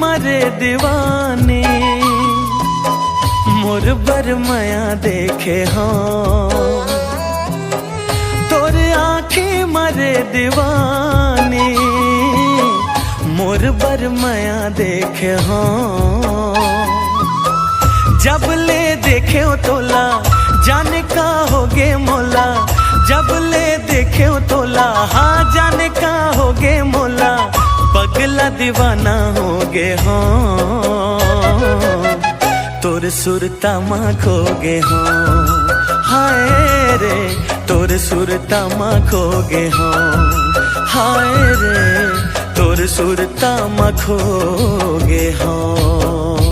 मरे दीवाने मोर बरमया देखे हाँ तोरे आँखी मरे दीवाने मोर बरमया देखे हाँ जब ले देखे हो तोला जाने का होगे मोला जब ले देखे हो तोला हाँ जाने का होगे मोला पगला दीवाना होगे हाँ तोर सुरता माँ खोगे हाँ हाय रे तोर सुरता माँ खोगे हाँ हाय रे तोर सुरता माँ खोगे हाँ।